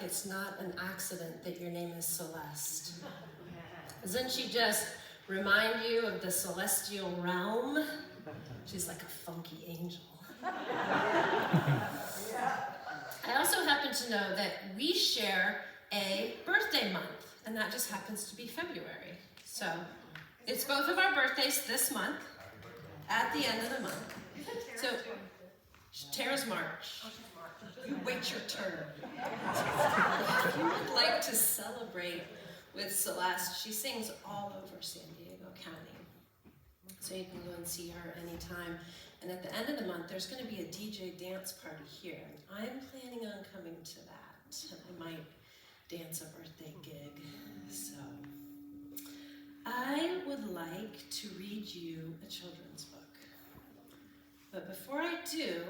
it's not an accident that your name is Celeste. Doesn't she just remind you of the celestial realm? She's like a funky angel. I also happen to know that we share a birthday month, and that just happens to be February. So it's both of our birthdays this month, at the end of the month. So Tara's March. You wait your turn. If you would like to celebrate with Celeste, she sings all over San Diego County. So you can go and see her anytime. And at the end of the month, there's going to be a DJ dance party here. I'm planning on coming to that. I might dance a birthday gig. So I would like to read you a children's book. But before I do,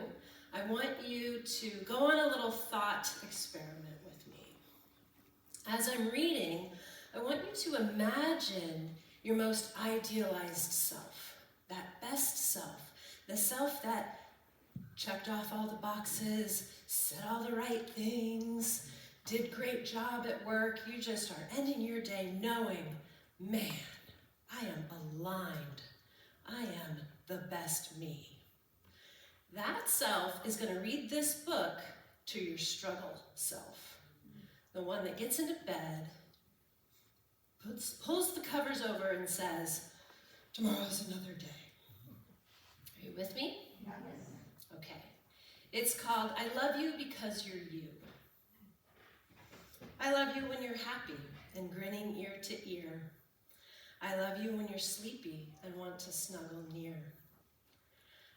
I want you to go on a little thought experiment with me. As I'm reading, I want you to imagine your most idealized self, that best self, the self that checked off all the boxes, said all the right things, did great job at work. You just are ending your day knowing, man, I am aligned. I am the best me. That self is going to read this book to your struggle self. The one that gets into bed, pulls the covers over and says, tomorrow's another day. Are you with me? Yes. Okay. It's called, I Love You Because You're You. I love you when you're happy and grinning ear to ear. I love you when you're sleepy and want to snuggle near.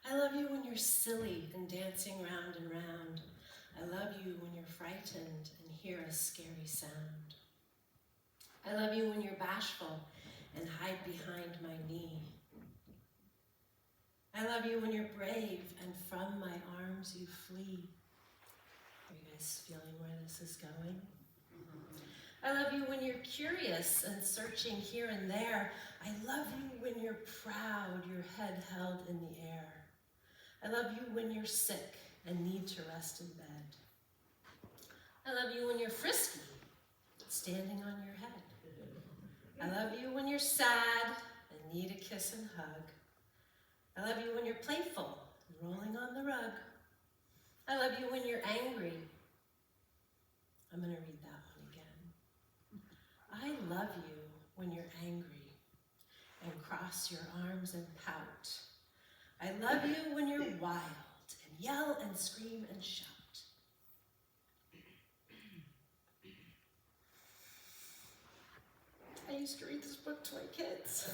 I love you when you're silly and dancing round and round. I love you when you're frightened and hear a scary sound. I love you when you're bashful and hide behind my knee. I love you when you're brave and from my arms you flee. Are you guys feeling where this is going? I love you when you're curious and searching here and there. I love you when you're proud, your head held in the air. I love you when you're sick and need to rest in bed. I love you when you're frisky, standing on your head. I love you when you're sad and need a kiss and hug. I love you when you're playful and rolling on the rug. I love you when you're angry. I'm going to read that one again. I love you when you're angry and cross your arms and pout. I love you when you're wild and yell and scream and shout. I used to read this book to my kids.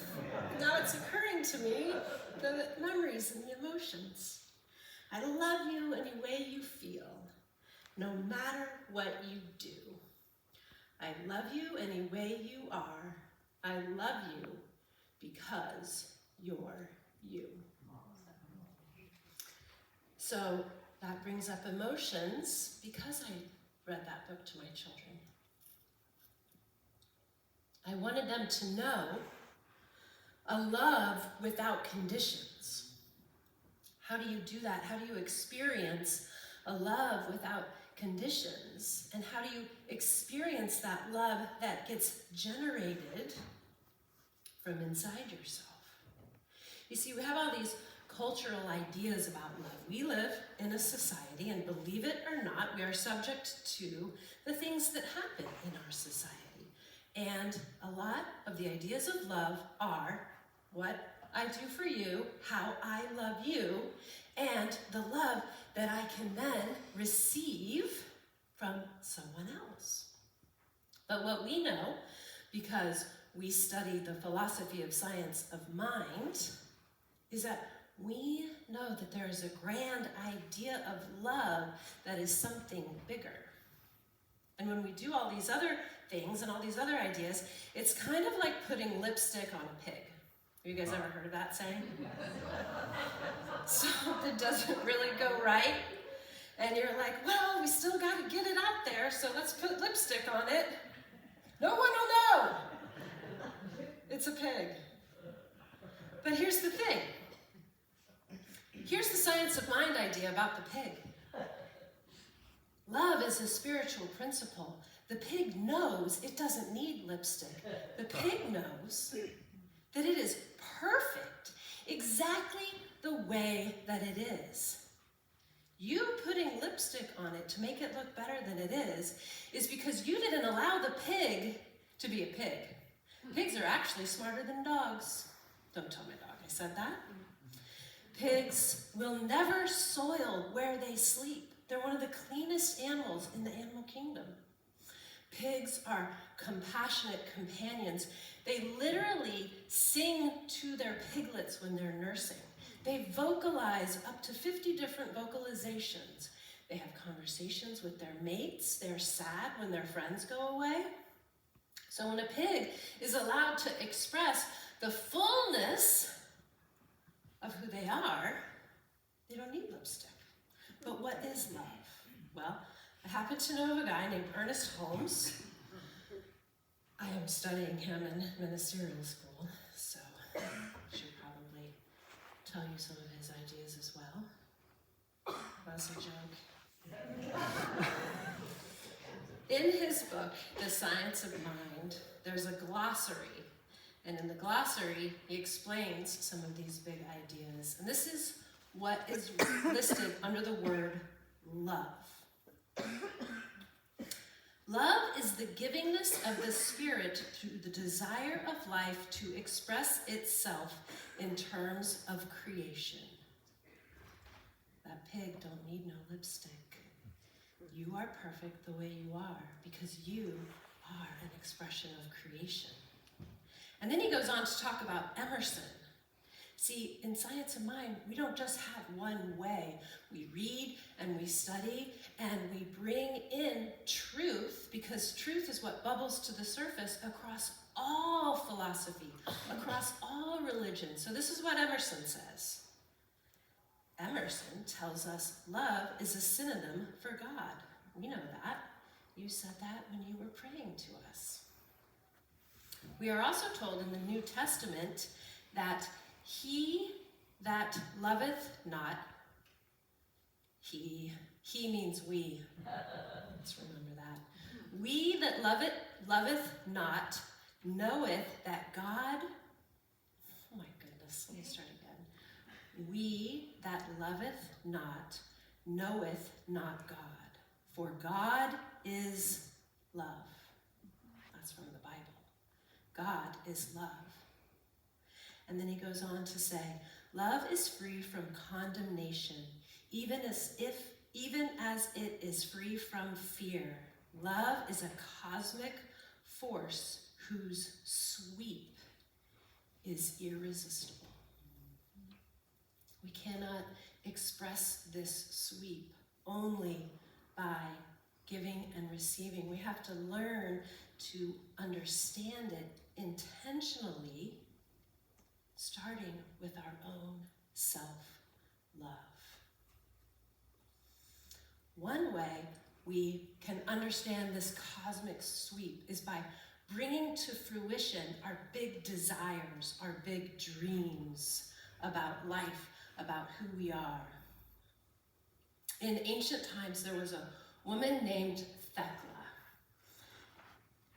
Now it's occurring to me, the memories and the emotions. I love you any way you feel, no matter what you do. I love you any way you are. I love you because you're you. So that brings up emotions because I read that book to my children. I wanted them to know a love without conditions. How do you do that? How do you experience a love without conditions? And how do you experience that love that gets generated from inside yourself? You see, we have all these cultural ideas about love. We live in a society, and believe it or not, we are subject to the things that happen in our society. And a lot of the ideas of love are what I do for you, how I love you, and the love that I can then receive from someone else. But what we know, because we study the philosophy of science of mind, is that we know that there is a grand idea of love that is something bigger. And when we do all these other things and all these other ideas, it's kind of like putting lipstick on a pig. Have you guys ever heard of that saying? Something doesn't really go right, and you're like, well, we still got to get it out there, so let's put lipstick on it. No one will know. It's a pig. But here's the thing. Here's the science of mind idea about the pig. Love is a spiritual principle. The pig knows it doesn't need lipstick. The pig knows that it is perfect, exactly the way that it is. You putting lipstick on it to make it look better than it is because you didn't allow the pig to be a pig. Pigs are actually smarter than dogs. Don't tell my dog I said that. Pigs will never soil where they sleep. They're one of the cleanest animals in the animal kingdom. Pigs are compassionate companions. They literally sing to their piglets when they're nursing. They vocalize up to 50 different vocalizations. They have conversations with their mates. They're sad when their friends go away. So when a pig is allowed to express the fullness of who they are, they don't need lipstick. But what is love? Well, I happen to know of a guy named Ernest Holmes. I am studying him in ministerial school, so I should probably tell you some of his ideas as well. That's a joke. In his book, The Science of Mind, there's a glossary. And in the glossary, he explains some of these big ideas. And this is what is listed under the word love. Love is the givingness of the Spirit through the desire of life to express itself in terms of creation. That pig don't need no lipstick. You are perfect the way you are because you are an expression of creation. And then he goes on to talk about Emerson. See, in Science of Mind, we don't just have one way. We read and we study and we bring in truth because truth is what bubbles to the surface across all philosophy, across all religion. So this is what Emerson says. Emerson tells us love is a synonym for God. We know that. You said that when you were praying to us. We are also told in the New Testament that he that loveth not, he means we. Let's remember that. We that loveth not, knoweth that God, oh my goodness, let me start again. We that loveth not, knoweth not God, for God is love. That's from the Bible. God is love. And then he goes on to say, love is free from condemnation, even as it is free from fear. Love is a cosmic force whose sweep is irresistible. We cannot express this sweep only by giving and receiving. We have to learn to understand it intentionally, starting with our own self-love. One way we can understand this cosmic sweep is by bringing to fruition our big desires, our big dreams about life, about who we are. In ancient times, there was a woman named Thecla.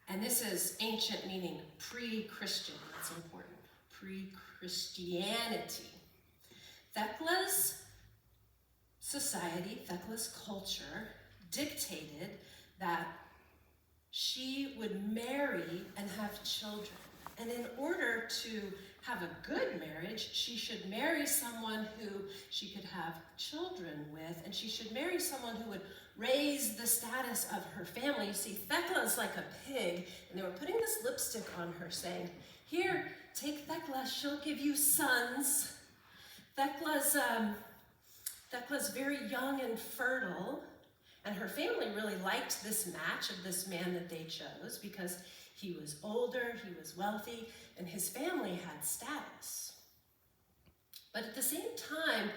And this is ancient, meaning pre-Christian. That's important. Pre-Christianity. Thecla's society, Thecla's culture, dictated that she would marry and have children. And in order to have a good marriage, she should marry someone who she could have children with, and she should marry someone who would raise the status of her family. You see, Thecla is like a pig, and they were putting this lipstick on her saying, here, take Thecla, she'll give you sons. Thecla's very young and fertile, and her family really liked this match of this man that they chose because he was older, he was wealthy, and his family had status. But at the same time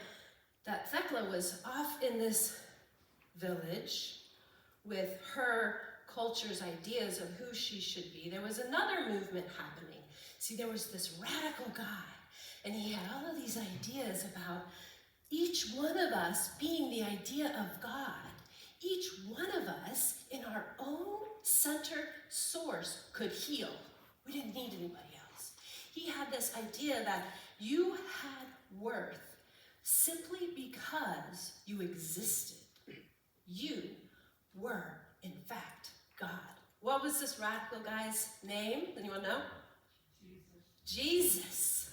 that Thecla was off in this village with her culture's ideas of who she should be, there was another movement happening. See, there was this radical guy, and he had all of these ideas about each one of us being the idea of God. each one of us in our own center source could heal. We didn't need anybody else. He had this idea that you had worth simply because you existed. You were, in fact, God. What was this radical guy's name? Anyone know? Jesus.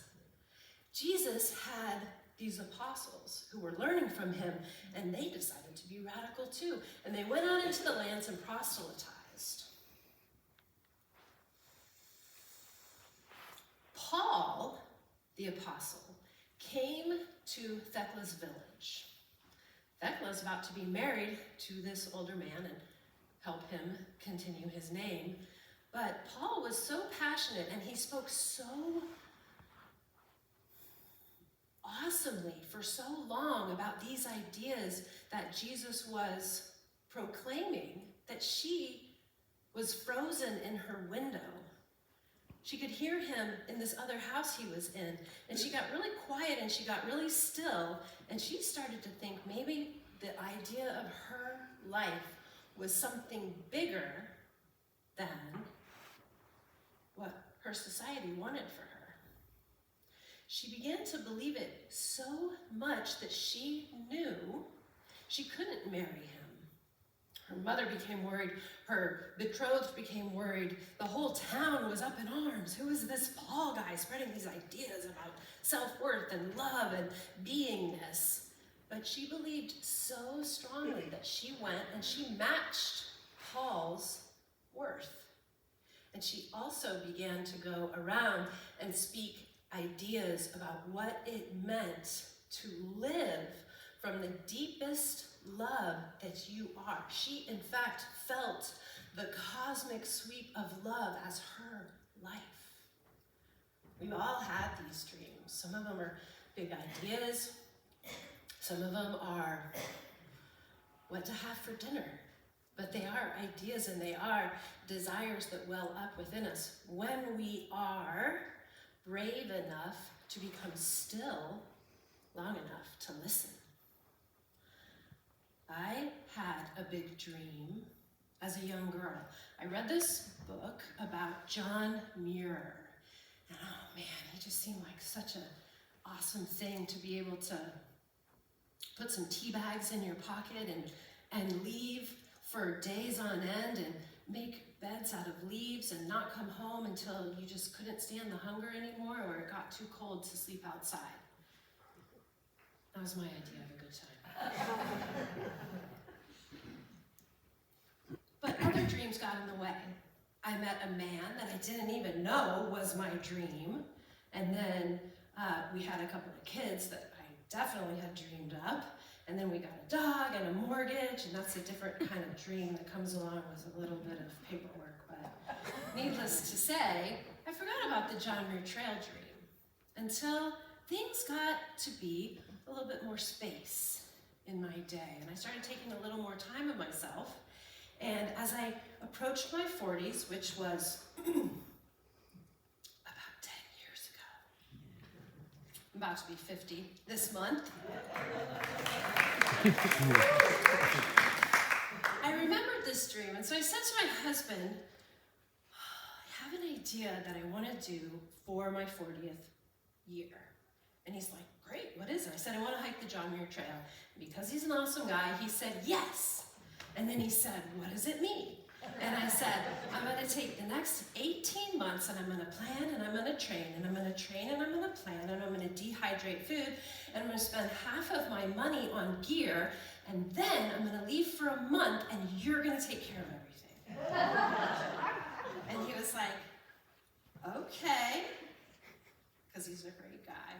Jesus had these apostles who were learning from him, and they decided to be radical too. And they went out into the lands and proselytized. Paul, the apostle, came to Thecla's village. Thecla is about to be married to this older man and help him continue his name. But Paul was so passionate, and he spoke so awesomely for so long about these ideas that Jesus was proclaiming, that she was frozen in her window. She could hear him in this other house he was in, and she got really quiet and she got really still, and she started to think maybe the idea of her life was something bigger than what her society wanted for her. She began to believe it so much that she knew she couldn't marry him. Her mother became worried. Her betrothed became worried. The whole town was up in arms. Who is this Paul guy spreading these ideas about self-worth and love and beingness? But she believed so strongly that she went and she matched Paul's worth. And she also began to go around and speak ideas about what it meant to live from the deepest love that you are. She, in fact, felt the cosmic sweep of love as her life. We've all had these dreams. Some of them are big ideas. Some of them are what to have for dinner. But they are ideas and they are desires that well up within us when we are brave enough to become still long enough to listen. I had a big dream as a young girl. I read this book about John Muir. And oh man, he just seemed like such an awesome thing to be able to put some tea bags in your pocket and leave for days on end and make beds out of leaves and not come home until you just couldn't stand the hunger anymore or it got too cold to sleep outside. That was my idea of a good time. But other dreams got in the way. I met a man that I didn't even know was my dream. And then we had a couple of kids that I definitely had dreamed up. And then we got a dog and a mortgage, and that's a different kind of dream that comes along with a little bit of paperwork. But needless to say, I forgot about the John Muir Trail dream until things got to be a little bit more space in my day. And I started taking a little more time of myself. And as I approached my 40s, which was about 10 years ago, I'm about to be 50 this month. I remembered this dream, and so I said to my husband, I have an idea that I want to do for my 40th year. And he's like, great, what is it? I said, I want to hike the John Muir Trail. And because he's an awesome guy, he said, yes. And then he said, what does it mean? And I said, I'm going to take the next 18 months and I'm going to plan and I'm going to train and I'm going to train and I'm going to plan and I'm going to dehydrate food and I'm going to spend half of my money on gear and then I'm going to leave for a month and you're going to take care of everything. And he was like, okay, because he's a great guy.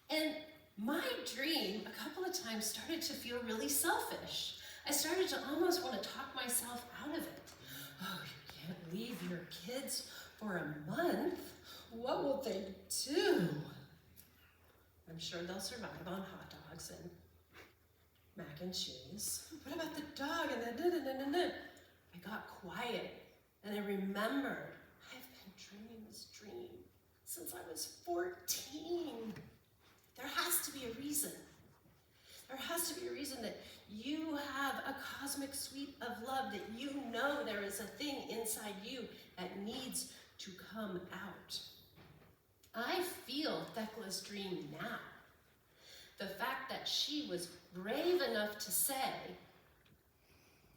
And my dream a couple of times started to feel really selfish. I started to almost want to talk myself out of it. Oh, you can't leave your kids for a month. What will they do? I'm sure they'll survive on hot dogs and mac and cheese. What about the dog and the I got quiet and I remembered I've been dreaming this dream since I was 14. There has to be a reason. There has to be a reason that You have a cosmic sweep of love that you know there is a thing inside you that needs to come out. I feel Thekla's dream now. The fact that she was brave enough to say,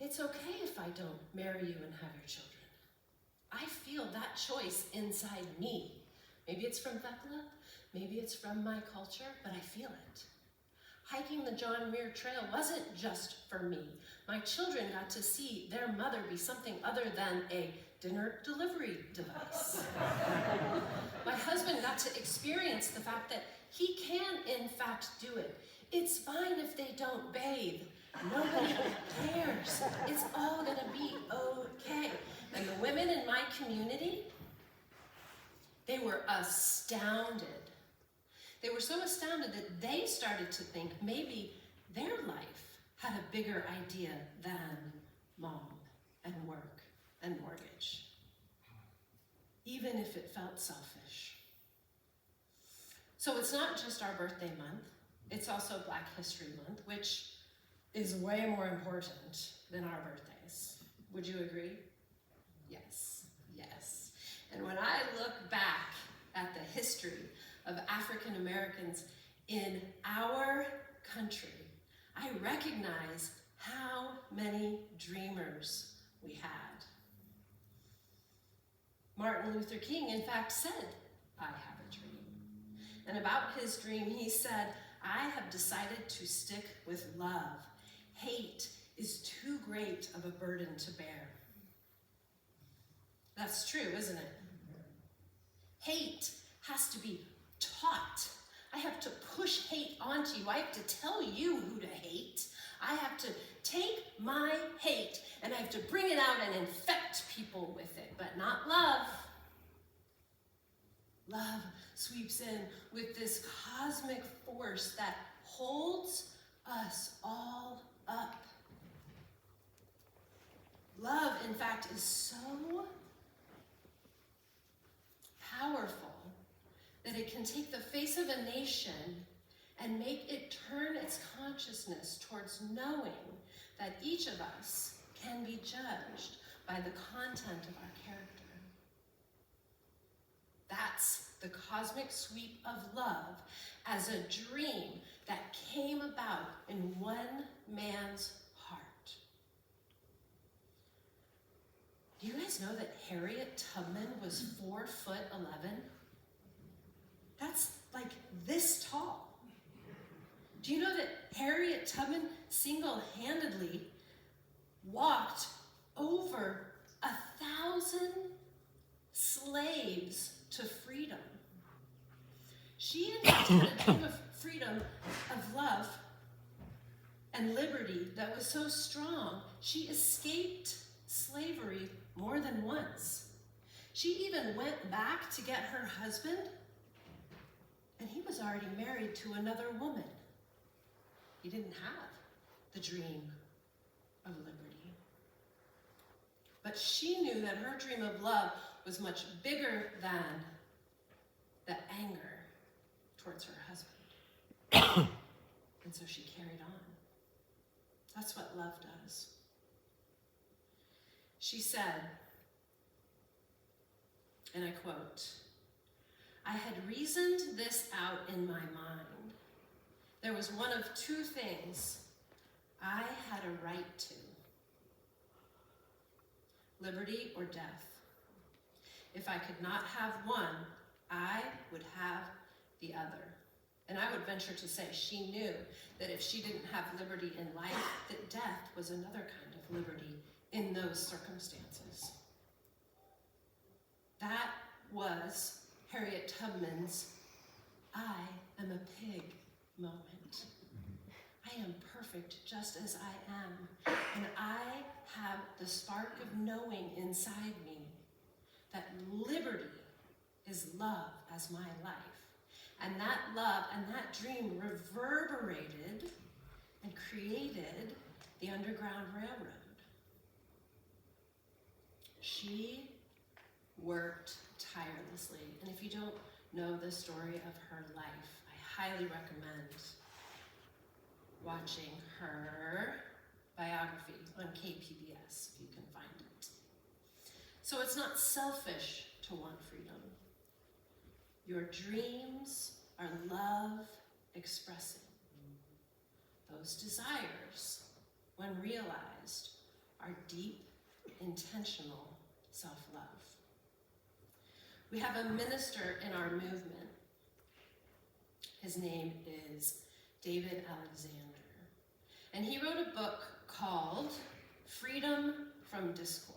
it's okay if I don't marry you and have your children. I feel that choice inside me. Maybe it's from Thekla, maybe it's from my culture, but I feel it. Hiking the John Muir Trail wasn't just for me. My children got to see their mother be something other than a dinner delivery device. My husband got to experience the fact that he can, in fact, do it. It's fine if they don't bathe. Nobody cares. It's all gonna be okay. And the women in my community, they were astounded. They were so astounded that they started to think maybe their life had a bigger idea than mom and work and mortgage, even if it felt selfish. So it's not just our birthday month, it's also Black History Month, which is way more important than our birthdays. Would you agree? Yes, yes. And when I look back at the history of African Americans in our country, I recognize how many dreamers we had. Martin Luther King, in fact, said, I have a dream. And about his dream, he said, I have decided to stick with love. Hate is too great of a burden to bear. That's true, isn't it? Hate has to be taught. I have to push hate onto you. I have to tell you who to hate. I have to take my hate and I have to bring it out and infect people with it, but not love. Love sweeps in with this cosmic force that holds us all up. Love, in fact, is so powerful that it can take the face of a nation and make it turn its consciousness towards knowing that each of us can be judged by the content of our character. That's the cosmic sweep of love as a dream that came about in one man's heart. Do you guys know that Harriet Tubman was 4'11"? That's like this tall. Do you know that Harriet Tubman single-handedly walked over 1,000 slaves to freedom? She had a dream of freedom, of love, and liberty that was so strong, she escaped slavery more than once. She even went back to get her husband, and he was already married to another woman. He didn't have the dream of liberty. But she knew that her dream of love was much bigger than the anger towards her husband. And so she carried on. That's what love does. She said, and I quote, I had reasoned this out in my mind. There was one of two things I had a right to: liberty or death. If I could not have one, I would have the other. And I would venture to say she knew that if she didn't have liberty in life, that death was another kind of liberty in those circumstances. That was Harriet Tubman's I am a pig moment. I am perfect just as I am. And I have the spark of knowing inside me that liberty is love as my life. And that love and that dream reverberated and created the Underground Railroad. She worked tirelessly. And if you don't know the story of her life, I highly recommend watching her biography on KPBS, if you can find it. So it's not selfish to want freedom. Your dreams are love expressing. Those desires, when realized, are deep, intentional self-love. We have a minister in our movement. His name is David Alexander. And he wrote a book called Freedom from Discord.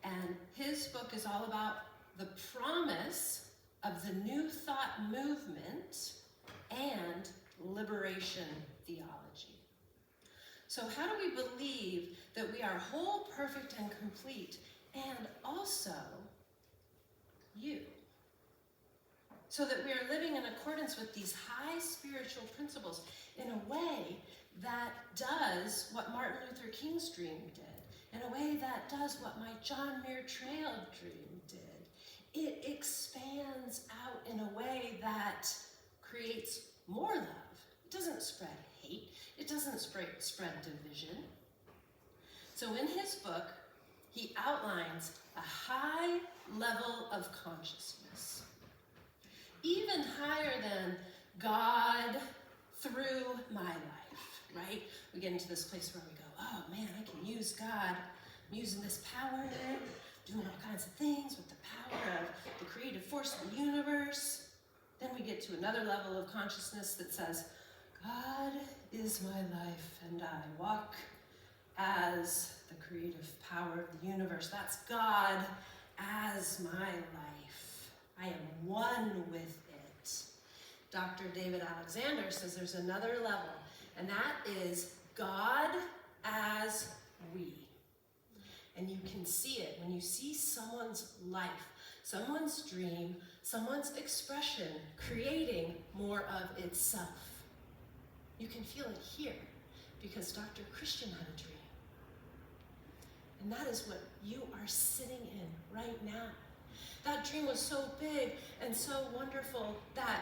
And his book is all about the promise of the New Thought movement and liberation theology. So how do we believe that we are whole, perfect, and complete, and also you? So that we are living in accordance with these high spiritual principles in a way that does what Martin Luther King's dream did, in a way that does what my John Muir Trail dream did. It expands out in a way that creates more love. It doesn't spread hate. It doesn't spread division. So in his book, he outlines a high level of consciousness, even higher than God through my life, right? We get into this place where we go, oh man, I can use God. I'm using this power, doing all kinds of things with the power of the creative force of the universe. Then we get to another level of consciousness that says, God is my life and I walk as the creative power of the universe. That's God as my life. I am one with it. Dr. David Alexander says there's another level, and that is God as we. And you can see it when you see someone's life, someone's dream, someone's expression creating more of itself. You can feel it here because Dr. Christian had a dream. And that is what you are sitting in right now. That dream was so big and so wonderful that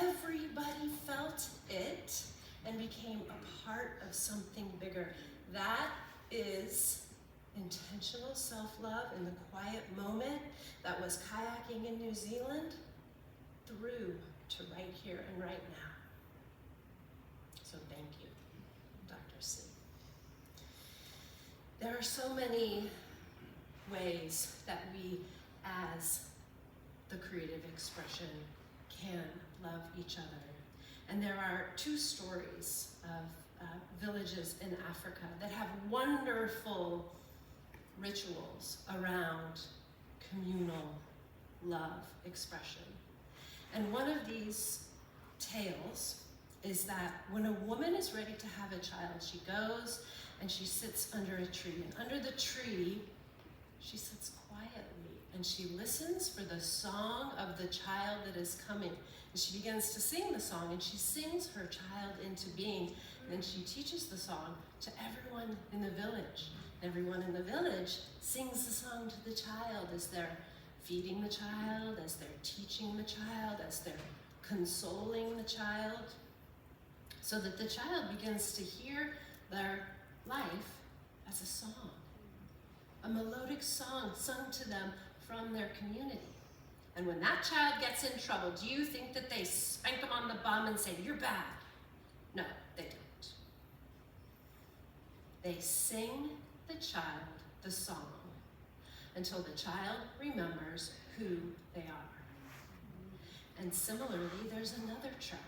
everybody felt it and became a part of something bigger. That is intentional self-love in the quiet moment that was kayaking in New Zealand through to right here and right now. So thank you, Dr. C. There are so many ways that we, as the creative expression, can love each other. And there are two stories of villages in Africa that have wonderful rituals around communal love expression. And one of these tales is that when a woman is ready to have a child, she goes and she sits under a tree. And under the tree, she sits quietly and she listens for the song of the child that is coming. And she begins to sing the song and she sings her child into being. And then she teaches the song to everyone in the village. Everyone in the village sings the song to the child as they're feeding the child, as they're teaching the child, as they're consoling the child, so that the child begins to hear their life as a song, a melodic song sung to them from their community. And when that child gets in trouble, do you think that they spank them on the bum and say, you're bad? No, they don't. They sing the child the song until the child remembers who they are. And similarly, there's another tribe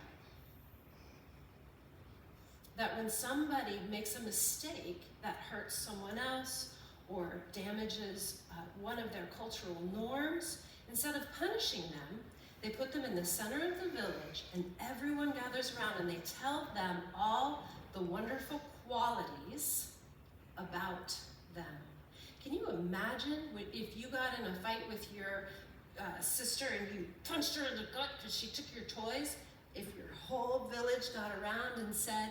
that when somebody makes a mistake that hurts someone else or damages one of their cultural norms, instead of punishing them, they put them in the center of the village and everyone gathers around and they tell them all the wonderful qualities about them. Can you imagine if you got in a fight with your sister and you punched her in the gut because she took your toys? If your whole village got around and said,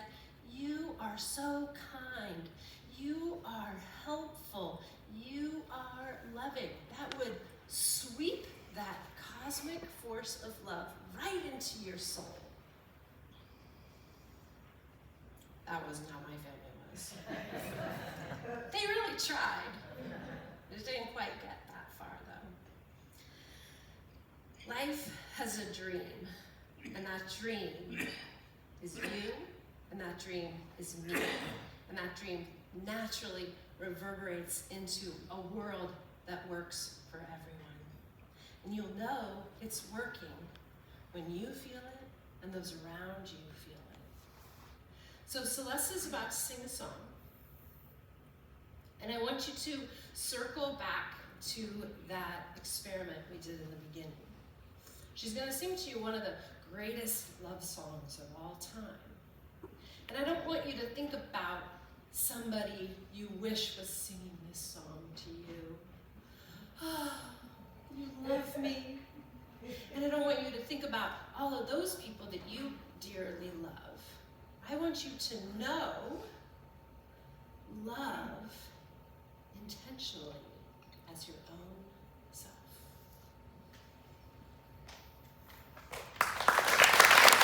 you are so kind, you are helpful, you are loving, that would sweep that cosmic force of love right into your soul. That wasn't how my family was. They really tried. It didn't quite get that far, though. Life has a dream, and that dream is you, and that dream is me, and that dream naturally reverberates into a world that works for everyone. And you'll know it's working when you feel it and those around you feel it. So Celeste is about to sing a song. And I want you to circle back to that experiment we did in the beginning. She's going to sing to you one of the greatest love songs of all time. And I don't want you to think about somebody you wish was singing this song to you. Oh, you love me. And I don't want you to think about all of those people that you dearly love. I want you to know love intentionally as your own self.